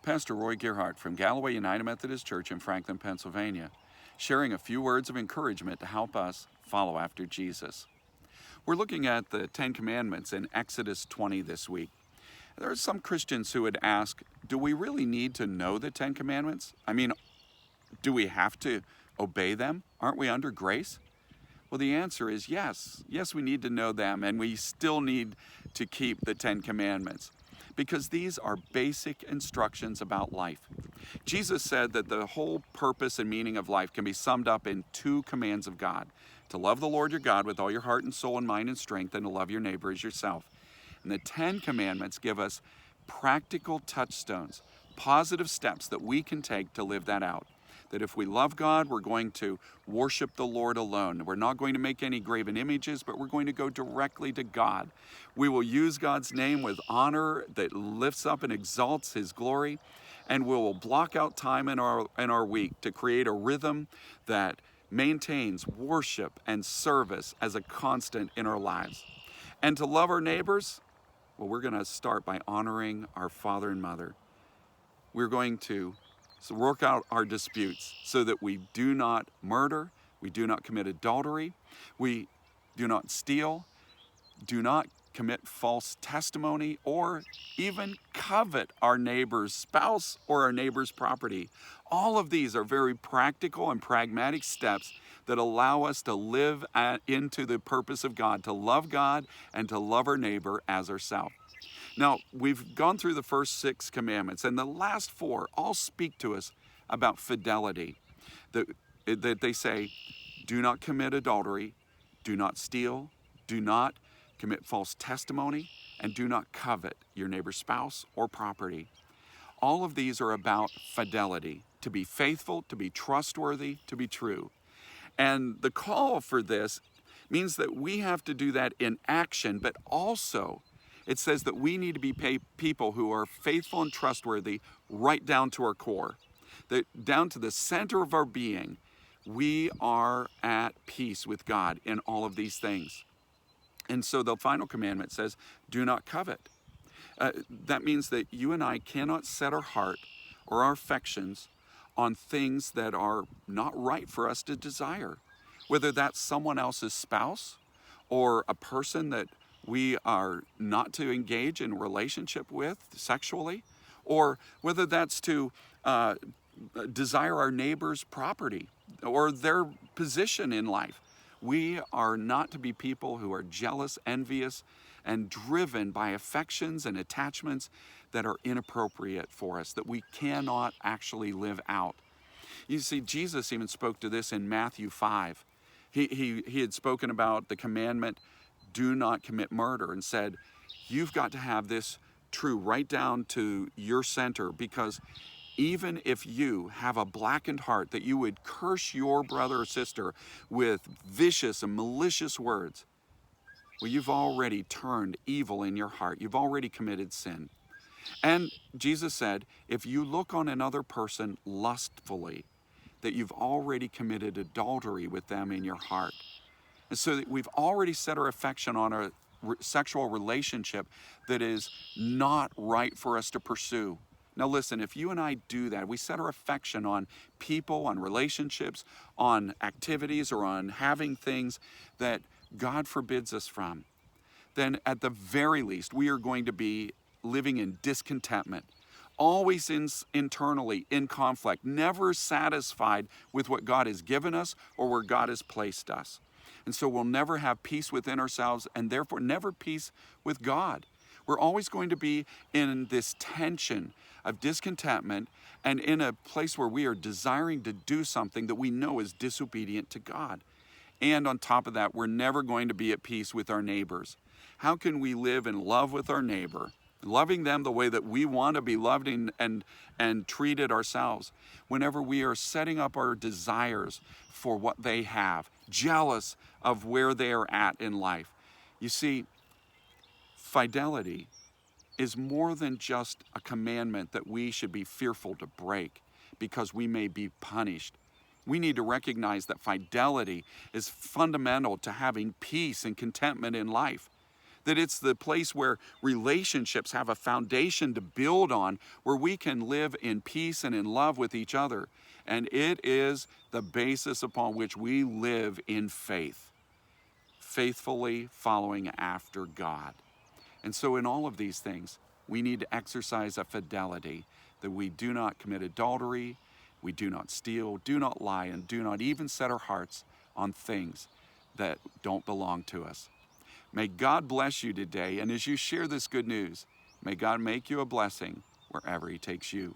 Pastor Roy Gerhardt from Galloway United Methodist Church in Franklin, Pennsylvania, sharing a few words of encouragement to help us follow after Jesus. We're looking at the Ten Commandments in Exodus 20 this week. There are some Christians who would ask, do we really need to know the Ten Commandments? I mean, do we have to obey them? Aren't we under grace? Well, the answer is yes. Yes, we need to know them, and we still need to keep the Ten Commandments, because these are basic instructions about life. Jesus said that the whole purpose and meaning of life can be summed up in two commands of God: to love the Lord your God with all your heart and soul and mind and strength, and to love your neighbor as yourself. And the Ten Commandments give us practical touchstones, positive steps that we can take to live that out. That if we love God, we're going to worship the Lord alone. We're not going to make any graven images, but we're going to go directly to God. We will use God's name with honor that lifts up and exalts His glory, and we will block out time in our week to create a rhythm that maintains worship and service as a constant in our lives. And to love our neighbors, well, we're going to start by honoring our father and mother. We're going to work out our disputes so that we do not murder, we do not commit adultery, we do not steal, do not commit false testimony, or even covet our neighbor's spouse or our neighbor's property. All of these are very practical and pragmatic steps that allow us to live into the purpose of God, to love God and to love our neighbor as ourselves. Now, we've gone through the first 6 commandments, and the last 4 all speak to us about fidelity. That they say, do not commit adultery, do not steal, do not commit false testimony, and do not covet your neighbor's spouse or property. All of these are about fidelity, to be faithful, to be trustworthy, to be true. And the call for this means that we have to do that in action, but also it says that we need to be people who are faithful and trustworthy right down to our core. That down to the center of our being, we are at peace with God in all of these things. And so the final commandment says, do not covet. That means that you and I cannot set our heart or our affections on things that are not right for us to desire. Whether that's someone else's spouse or a person that we are not to engage in a relationship with sexually, or whether that's to desire our neighbor's property or their position in life. We are not to be people who are jealous, envious, and driven by affections and attachments that are inappropriate for us, that we cannot actually live out. You see, Jesus even spoke to this in Matthew 5. He had spoken about the commandment, do not commit murder, and said, you've got to have this true right down to your center, because even if you have a blackened heart that you would curse your brother or sister with vicious and malicious words, well, you've already turned evil in your heart. You've already committed sin. And Jesus said, if you look on another person lustfully, that you've already committed adultery with them in your heart. And so that we've already set our affection on a sexual relationship that is not right for us to pursue. Now listen, if you and I do that, we set our affection on people, on relationships, on activities, or on having things that God forbids us from, then at the very least, we are going to be living in discontentment, always internally in conflict, never satisfied with what God has given us or where God has placed us. And so we'll never have peace within ourselves, and therefore never peace with God. We're always going to be in this tension of discontentment and in a place where we are desiring to do something that we know is disobedient to God. And on top of that, we're never going to be at peace with our neighbors. How can we live in love with our neighbor, loving them the way that we want to be loved and treated ourselves, whenever we are setting up our desires for what they have, jealous of where they are at in life? You see, fidelity is more than just a commandment that we should be fearful to break because we may be punished. We need to recognize that fidelity is fundamental to having peace and contentment in life. that it's the place where relationships have a foundation to build on, where we can live in peace and in love with each other. And it is the basis upon which we live in faith, faithfully following after God. And so in all of these things, we need to exercise a fidelity that we do not commit adultery, we do not steal, do not lie, and do not even set our hearts on things that don't belong to us. May God bless you today, and as you share this good news, may God make you a blessing wherever He takes you.